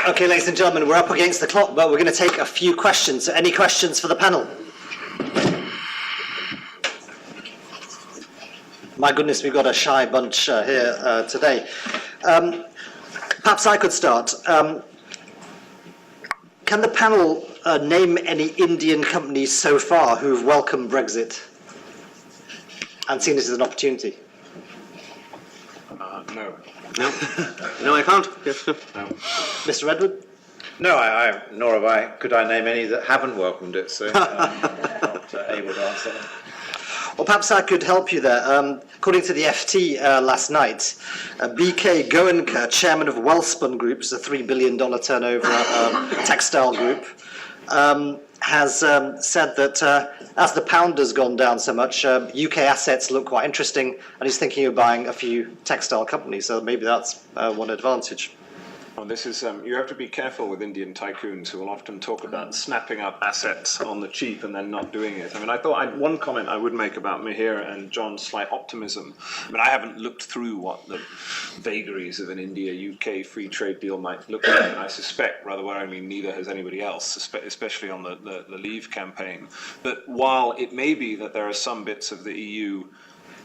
Okay, ladies and gentlemen, we're up against the clock, but we're going to take a few questions. So any questions for the panel? My goodness, we've got a shy bunch here today. Perhaps I could start. Can the panel name any Indian companies so far who've welcomed Brexit and seen this as an opportunity? No. No, no, I can't. Yes. No. Mr. Redwood? No, nor have I. Could I name any that haven't welcomed it? So I'm not able to answer that. Well, perhaps I could help you there. According to the FT last night, BK Goenka, chairman of Wellspun Group, a $3 billion turnover textile group, has said that as the pound has gone down so much, UK assets look quite interesting, and he's thinking of buying a few textile companies. So maybe that's one advantage. Well, this is, you have to be careful with Indian tycoons who will often talk about snapping up assets on the cheap and then not doing it. I mean, one comment I would make about Mihir and John's slight optimism. I mean, I haven't looked through what the vagaries of an India-UK free trade deal might look like, and I suspect, rather worryingly, neither has anybody else, especially on the Leave campaign. But while it may be that there are some bits of the EU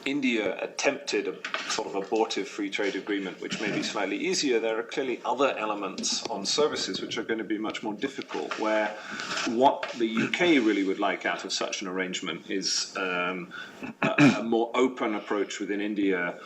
India attempted a sort of abortive free trade agreement, which may be slightly easier. There are clearly other elements on services which are going to be much more difficult, where what the UK really would like out of such an arrangement is a more open approach within India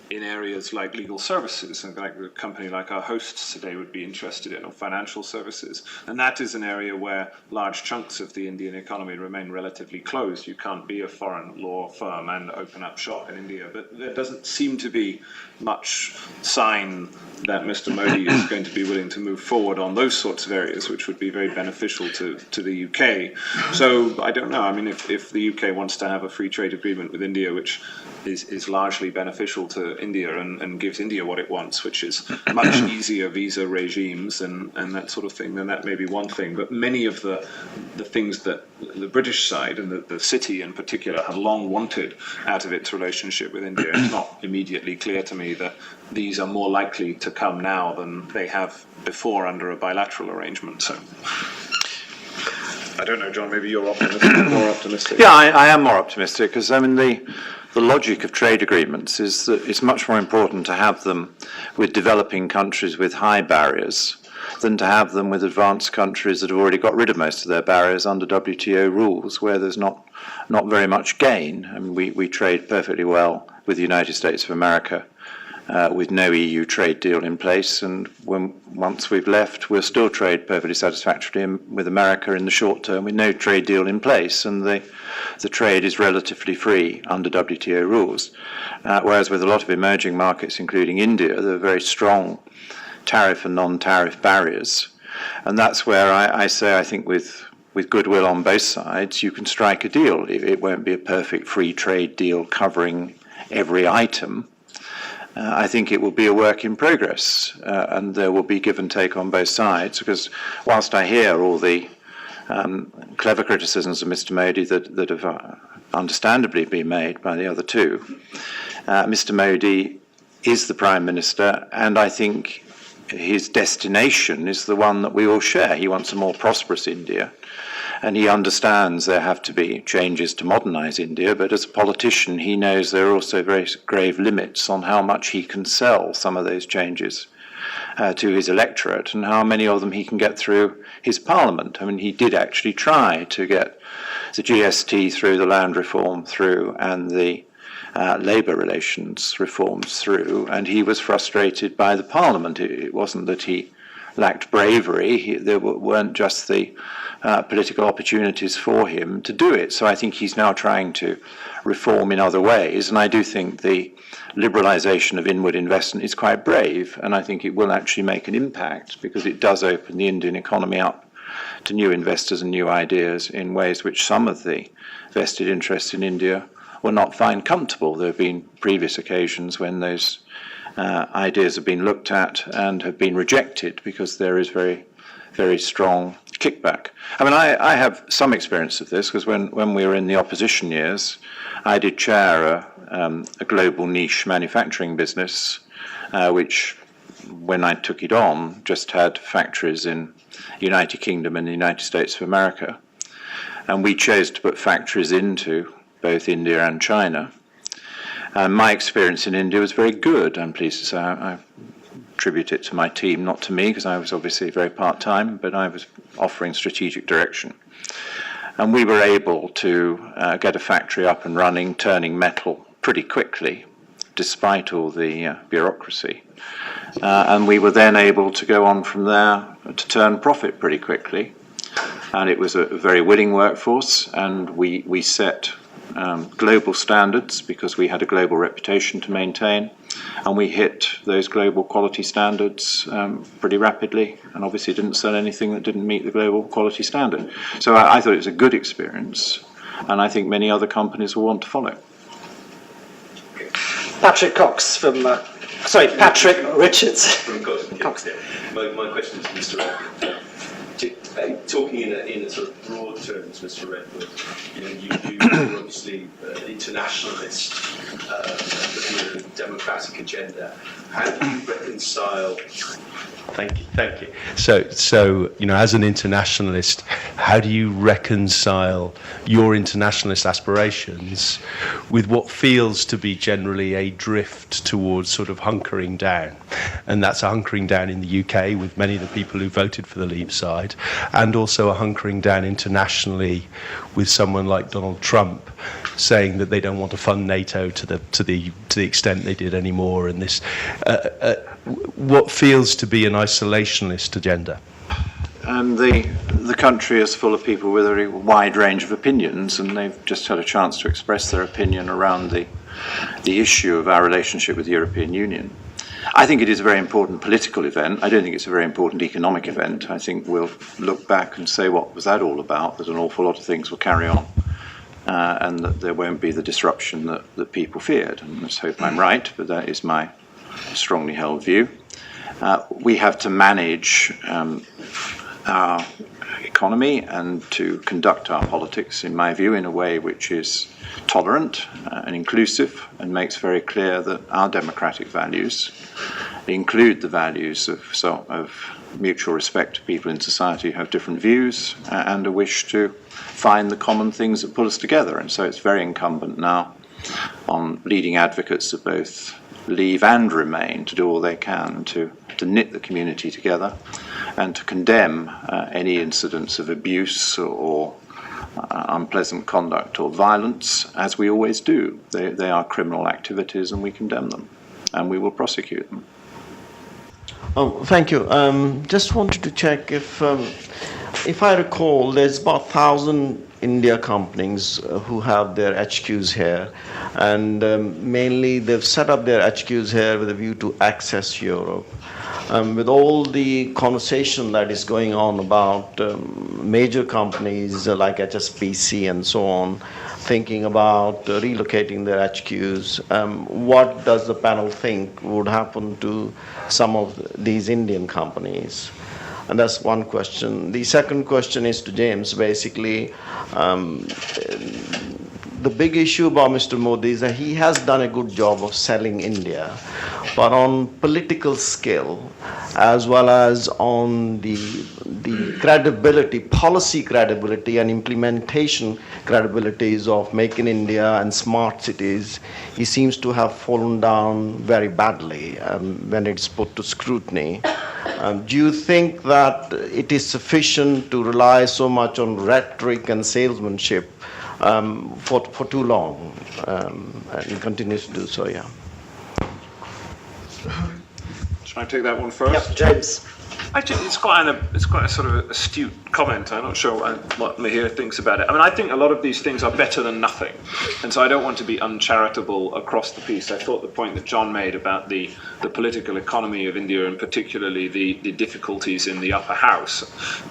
in areas like legal services, and like a company like our hosts today would be interested in, or financial services. And that is an area where large chunks of the Indian economy remain relatively closed. You can't be a foreign law firm and open up shop in India. But there doesn't seem to be much sign that Mr. Modi is going to be willing to move forward on those sorts of areas, which would be very beneficial to the UK. So I don't know. I mean, if the UK wants to have a free trade agreement with India, which is largely beneficial to India and gives India what it wants, which is much easier visa regimes and that sort of thing, then that may be one thing. But many of the things that the British side and the city in particular have long wanted out of its relationship with India, it's not immediately clear to me that these are more likely to come now than they have before under a bilateral arrangement. So I don't know, John, maybe you're more optimistic. Yeah, I am more optimistic, because I mean the logic of trade agreements is that it's much more important to have them with developing countries with high barriers than to have them with advanced countries that have already got rid of most of their barriers under WTO rules, where there's not very much gain. I mean, we trade perfectly well with the United States of America with no EU trade deal in place, and once we've left, we'll still trade perfectly satisfactorily with America in the short term with no trade deal in place, and the trade is relatively free under WTO rules. Whereas with a lot of emerging markets, including India, there are very strong tariff and non-tariff barriers, and that's where I say I think with goodwill on both sides, you can strike a deal. It won't be a perfect free trade deal covering every item. I think it will be a work in progress, and there will be give and take on both sides, because whilst I hear all the clever criticisms of Mr. Modi that have understandably been made by the other two, Mr. Modi is the Prime Minister, and I think his destination is the one that we all share. He wants a more prosperous India, and he understands there have to be changes to modernise India, but as a politician he knows there are also very grave limits on how much he can sell some of those changes to his electorate, and how many of them he can get through his parliament. I mean, he did actually try to get the GST through, the land reform through, and the labour relations reforms through, and he was frustrated by the parliament. It wasn't that he lacked bravery, there weren't just the political opportunities for him to do it. So I think he's now trying to reform in other ways, and I do think the liberalisation of inward investment is quite brave, and I think it will actually make an impact, because it does open the Indian economy up to new investors and new ideas in ways which some of the vested interests in India will not find comfortable. There have been previous occasions when those ideas have been looked at and have been rejected because there is very, very strong kickback. I mean, I have some experience of this, because when we were in the opposition years, I did chair a global niche manufacturing business, which when I took it on, just had factories in the United Kingdom and the United States of America. And we chose to put factories into both India and China. And my experience in India was very good, I'm pleased to say. I attribute it to my team, not to me, because I was obviously very part-time, but I was offering strategic direction. And we were able to get a factory up and running, turning metal pretty quickly, despite all the bureaucracy. And we were then able to go on from there to turn profit pretty quickly. And it was a very willing workforce, and we set global standards because we had a global reputation to maintain, and we hit those global quality standards pretty rapidly, and obviously didn't sell anything that didn't meet the global quality standard. So I thought it was a good experience, and I think many other companies will want to follow. Patrick Cox from, Patrick Richards. From Cox. Yeah. My question is to Mr. Redwood. Talking in a sort of broad terms, Mr. Redwood, you're obviously an internationalist, looking at a democratic agenda. How do you reconcile? Thank you. So as an internationalist, how do you reconcile your internationalist aspirations with what feels to be generally a drift towards sort of hunkering down? And that's a hunkering down in the UK with many of the people who voted for the Leave side, and also a hunkering down internationally with someone like Donald Trump saying that they don't want to fund NATO to the extent they did anymore, and this what feels to be an isolationist agenda. And the country is full of people with a very wide range of opinions, and they've just had a chance to express their opinion around the issue of our relationship with the European Union. I think it is a very important political event. I don't think it's a very important economic event. I think we'll look back and say, what was that all about? That an awful lot of things will carry on, and that there won't be the disruption that people feared. And let's hope I'm right, but that is my strongly held view. We have to manage our economy and to conduct our politics, in my view, in a way which is tolerant and inclusive, and makes very clear that our democratic values include the values of mutual respect to people in society who have different views and a wish to find the common things that pull us together. And so it's very incumbent now on leading advocates of both Leave and Remain to do all they can to knit the community together and to condemn any incidents of abuse or unpleasant conduct or violence, as we always do. They are criminal activities, and we condemn them, and we will prosecute them. Oh, thank you. Just wanted to check if I recall, there's about 1,000 India companies who have their HQs here, and mainly they've set up their HQs here with a view to access Europe. With all the conversation that is going on about major companies like HSBC and so on, thinking about relocating their HQs, what does the panel think would happen to some of these Indian companies? And that's one question. The second question is to James. Basically, the big issue about Mr. Modi is that he has done a good job of selling India, but on political skill, as well as on the credibility, policy credibility and implementation credibilities of Make in India and smart cities, he seems to have fallen down very badly when it's put to scrutiny. Do you think that it is sufficient to rely so much on rhetoric and salesmanship for too long, and continues to do so? Yeah. Shall I take that one first? Yep, James. Actually, it's quite a sort of astute comment. I'm not sure what Mihir thinks about it. I mean, I think a lot of these things are better than nothing, and so I don't want to be uncharitable across the piece. I thought the point that John made about the political economy of India, and particularly the difficulties in the upper house,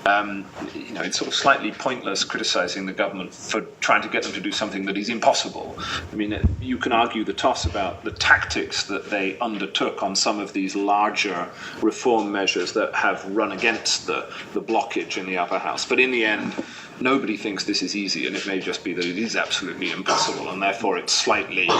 it's sort of slightly pointless criticising the government for trying to get them to do something that is impossible. I mean, you can argue the toss about the tactics that they undertook on some of these larger reform measures that have run against the blockage in the upper house. But in the end, nobody thinks this is easy, and it may just be that it is absolutely impossible, and therefore it's slightly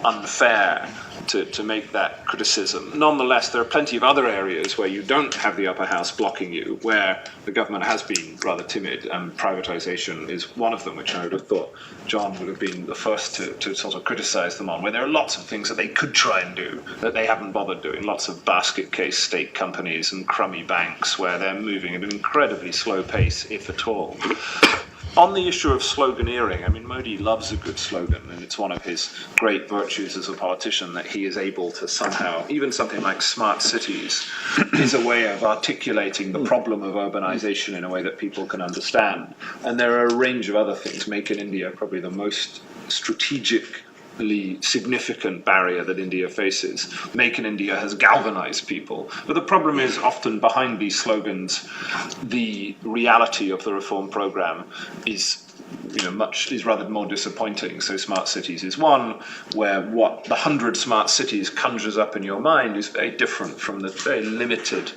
unfair to make that criticism. Nonetheless, there are plenty of other areas where you don't have the upper house blocking you, where the government has been rather timid, and privatization is one of them, which I would have thought John would have been the first to sort of criticize them on, where there are lots of things that they could try and do that they haven't bothered doing. Lots of basket case state companies and crummy banks where they're moving at an incredibly slow pace, if at all. On the issue of sloganeering, I mean, Modi loves a good slogan, and it's one of his great virtues as a politician that he is able to somehow, even something like smart cities, is a way of articulating the problem of urbanization in a way that people can understand. And there are a range of other things. Make in India, probably the most strategically significant barrier that India faces. Make in India has galvanized people. But the problem is often behind these slogans, the reality of the reform program is rather more disappointing. So smart cities is one, where what the 100 smart cities conjures up in your mind is very different from the very limited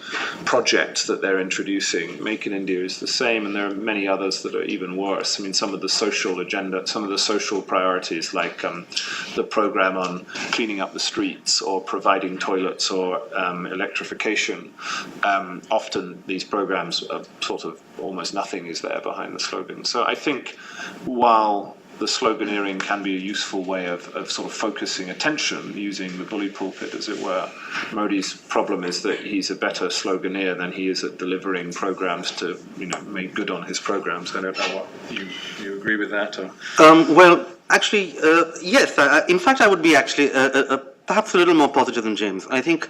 projects that they're introducing. Make in India is the same, and there are many others that are even worse. I mean, some of the social agenda, some of the social priorities, like the program on cleaning up the streets or providing toilets or electrification, often these programs are sort of almost nothing is there behind the slogan. So I think while the sloganeering can be a useful way of sort of focusing attention, using the bully pulpit, as it were, Modi's problem is that he's a better sloganeer than he is at delivering programs to, make good on his programs. I don't know what you agree with that? Or? Well, actually, yes. In fact, I would be actually perhaps a little more positive than James. I think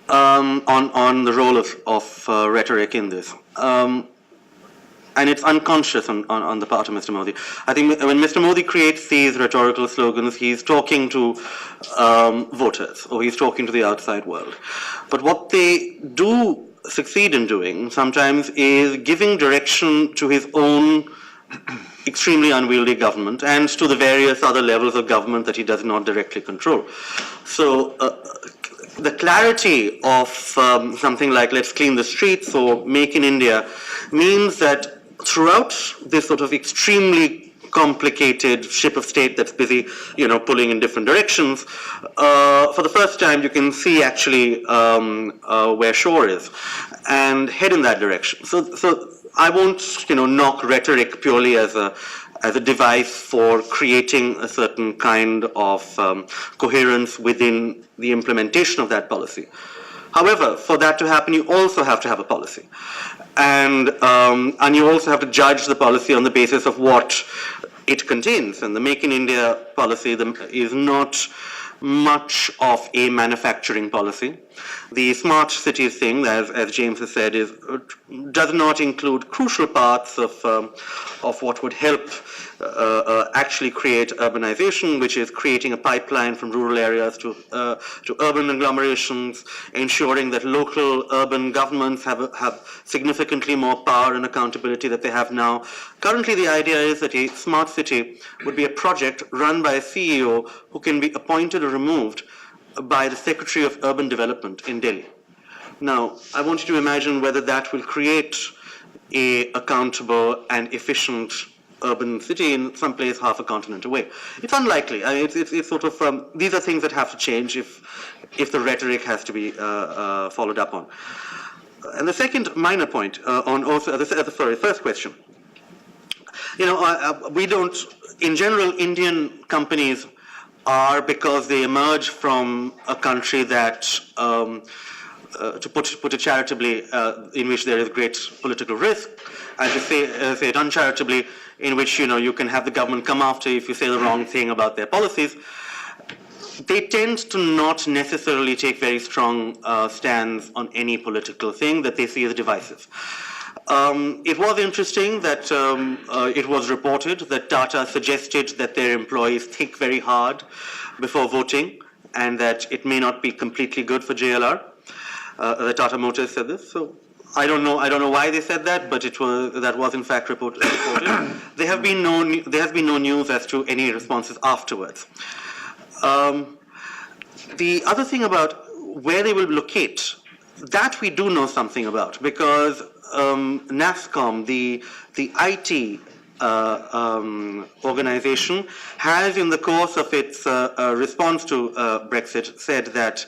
on the role of rhetoric in this. And it's unconscious on the part of Mr. Modi. I think when Mr. Modi creates these rhetorical slogans, he's talking to voters, or he's talking to the outside world. But what they do succeed in doing sometimes is giving direction to his own extremely unwieldy government and to the various other levels of government that he does not directly control. So the clarity of something like let's clean the streets or make in India means that throughout this sort of extremely complicated ship of state that's busy, pulling in different directions, for the first time you can see actually where shore is and head in that direction. So I won't, knock rhetoric purely as a device for creating a certain kind of coherence within the implementation of that policy. However, for that to happen, you also have to have a policy. And you also have to judge the policy on the basis of what it contains. And the Make in India policy is not much of a manufacturing policy. The smart cities thing, as James has said, does not include crucial parts of what would help actually create urbanization, which is creating a pipeline from rural areas to urban agglomerations, ensuring that local urban governments have significantly more power and accountability that they have now. Currently, the idea is that a smart city would be a project run by a CEO who can be appointed or removed by the Secretary of Urban Development in Delhi. Now, I want you to imagine whether that will create a accountable and efficient urban city in some place half a continent away. It's unlikely. I mean, it's sort of these are things that have to change if the rhetoric has to be followed up on. And the second minor point on also first question. We don't. In general, Indian companies are, because they emerge from a country that, to put it charitably, in which there is great political risk, and to say it uncharitably, in which you can have the government come after you if you say the wrong thing about their policies. They tend to not necessarily take very strong stands on any political thing that they see as divisive. It was interesting that it was reported that Tata suggested that their employees think very hard before voting, and that it may not be completely good for JLR. The Tata Motors said this. So I don't know why they said that, but that was in fact reported. There has been no news as to any responses afterwards. The other thing about where they will locate, that we do know something about, because NASSCOM, the IT organization has, in the course of its response to Brexit, said that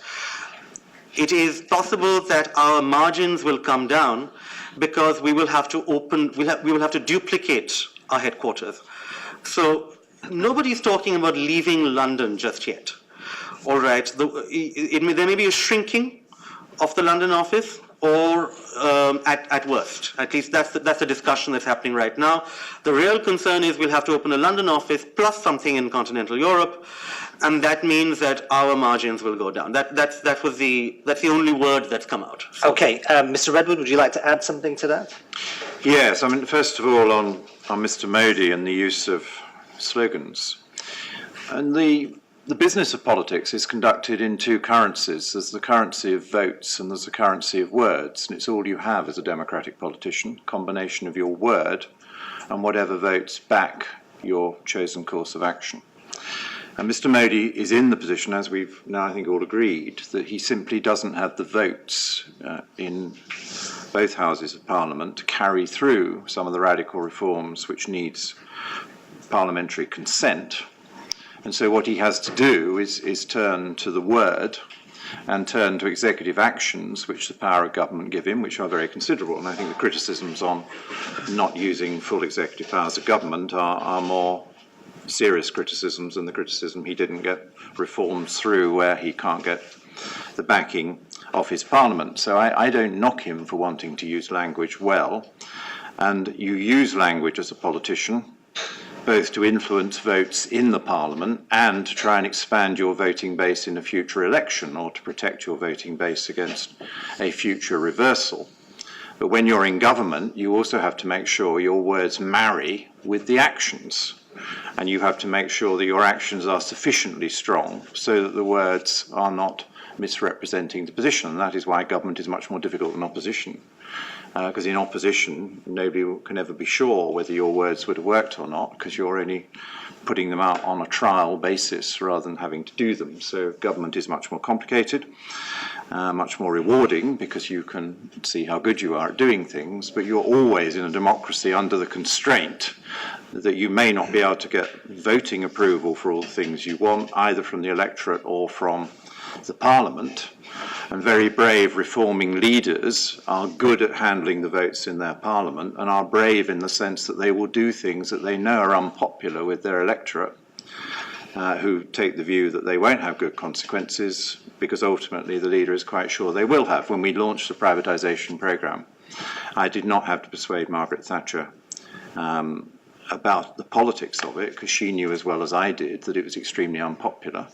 it is possible that our margins will come down because we will have to we will have to duplicate our headquarters. So nobody's talking about leaving London just yet. All right, there may be a shrinking of the London office, or at worst. At least that's the discussion that's happening right now. The real concern is we'll have to open a London office plus something in continental Europe, and that means that our margins will go down. That's the only word that's come out. So. Okay, Mr. Redwood, would you like to add something to that? Yes, I mean, first of all, on Mr. Modi and the use of slogans. And the business of politics is conducted in two currencies. There's the currency of votes and there's the currency of words. And it's all you have as a democratic politician, combination of your word and whatever votes back your chosen course of action. And Mr. Modi is in the position, as we've now I think all agreed, that he simply doesn't have the votes in both houses of Parliament to carry through some of the radical reforms which needs parliamentary consent. And so what he has to do is turn to the word and turn to executive actions which the power of government give him, which are very considerable. And I think the criticisms on not using full executive powers of government are more serious criticisms than the criticism he didn't get reforms through where he can't get the backing of his parliament. So I don't knock him for wanting to use language well. And you use language as a politician both to influence votes in the parliament and to try and expand your voting base in a future election or to protect your voting base against a future reversal. But when you're in government, you also have to make sure your words marry with the actions. And you have to make sure that your actions are sufficiently strong so that the words are not misrepresenting the position. And that is why government is much more difficult than opposition. Because in opposition, nobody can ever be sure whether your words would have worked or not, because you're only putting them out on a trial basis rather than having to do them. So government is much more complicated, much more rewarding, because you can see how good you are at doing things, but you're always in a democracy under the constraint that you may not be able to get voting approval for all the things you want, either from the electorate or from the parliament. And very brave reforming leaders are good at handling the votes in their parliament and are brave in the sense that they will do things that they know are unpopular with their electorate, who take the view that they won't have good consequences because ultimately the leader is quite sure they will have. When we launched the privatisation programme, I did not have to persuade Margaret Thatcher about the politics of it, because she knew as well as I did that it was extremely unpopular.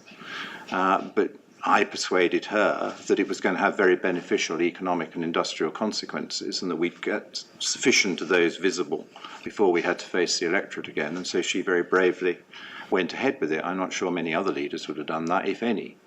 But I persuaded her that it was going to have very beneficial economic and industrial consequences and that we'd get sufficient of those visible before we had to face the electorate again. And so she very bravely went ahead with it. I'm not sure many other leaders would have done that, if any.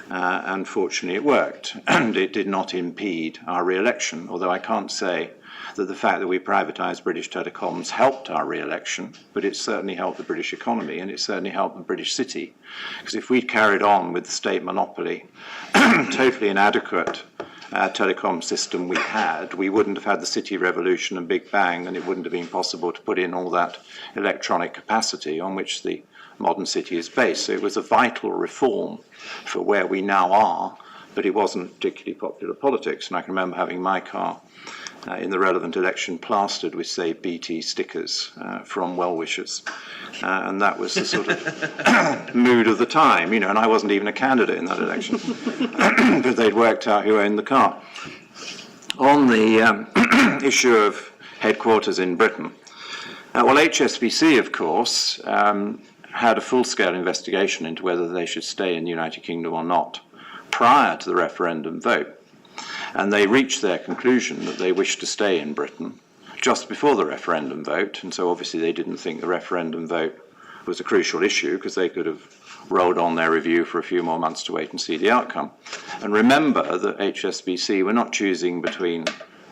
And fortunately it worked, and it did not impede our re-election, although I can't say that the fact that we privatised British telecoms helped our re-election, but it certainly helped the British economy and it certainly helped the British city. Because if we'd carried on with the state monopoly, totally inadequate telecom system we had, we wouldn't have had the city revolution and Big Bang, and it wouldn't have been possible to put in all that electronic capacity on which the modern city is based. So it was a vital reform for where we now are, but it wasn't particularly popular politics. And I can remember having my car in the relevant election plastered with, say, BT stickers from well-wishers. And that was the sort of mood of the time, you know, and I wasn't even a candidate in that election. But they'd worked out who owned the car. On the issue of headquarters in Britain, well, HSBC, of course, had a full-scale investigation into whether they should stay in the United Kingdom or not prior to the referendum vote. And they reached their conclusion that they wished to stay in Britain just before the referendum vote. And so obviously they didn't think the referendum vote was a crucial issue, because they could have rolled on their review for a few more months to wait and see the outcome. And remember that HSBC were not choosing between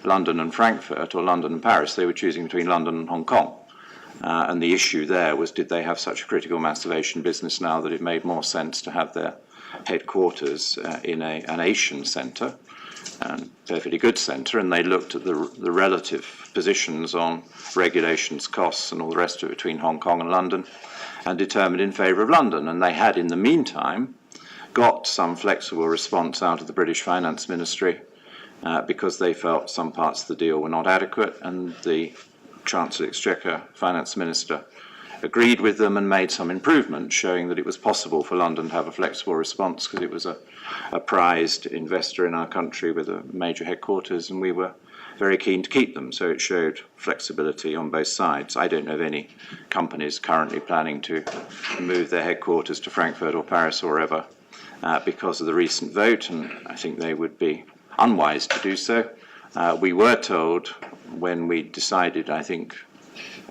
London and Frankfurt or London and Paris. They were choosing between London and Hong Kong. And the issue there was, did they have such a critical mass of Asian business now that it made more sense to have their headquarters in an Asian centre, perfectly good centre, and they looked at the relative positions on regulations, costs and all the rest of it between Hong Kong and London, and determined in favour of London. And they had, in the meantime, got some flexible response out of the British Finance Ministry because they felt some parts of the deal were not adequate, and the Chancellor Exchequer Finance Minister agreed with them and made some improvements, showing that it was possible for London to have a flexible response because it was a prized investor in our country with a major headquarters, and we were very keen to keep them. So it showed flexibility on both sides. I don't know of any companies currently planning to move their headquarters to Frankfurt or Paris or wherever because of the recent vote, and I think they would be unwise to do so. We were told when we decided, I think,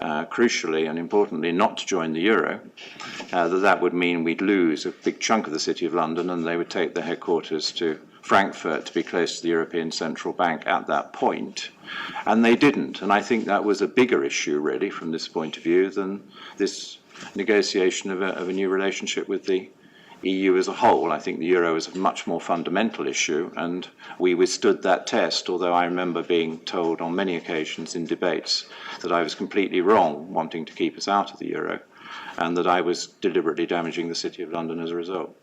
crucially and importantly, not to join the euro, that would mean we'd lose a big chunk of the City of London, and they would take their headquarters to Frankfurt to be close to the European Central Bank at that point. And they didn't. And I think that was a bigger issue, really, from this point of view, than this negotiation of a new relationship with the EU as a whole. I think the euro is a much more fundamental issue, and we withstood that test, although I remember being told on many occasions in debates that I was completely wrong wanting to keep us out of the euro, and that I was deliberately damaging the City of London as a result.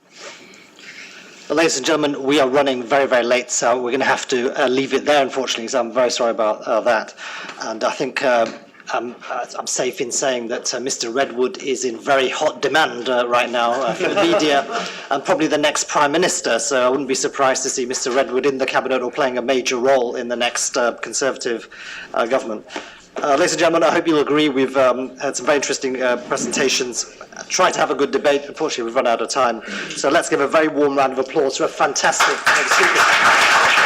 Well, ladies and gentlemen, we are running very, very late, so we're going to have to leave it there, unfortunately, so I'm very sorry about that. And I think I'm safe in saying that Mr. Redwood is in very hot demand right now from the media, and probably the next Prime Minister, so I wouldn't be surprised to see Mr. Redwood in the Cabinet or playing a major role in the next Conservative government. Ladies and gentlemen, I hope you'll agree we've had some very interesting presentations. Try to have a good debate. Unfortunately, we've run out of time. So let's give a very warm round of applause to a fantastic speaker.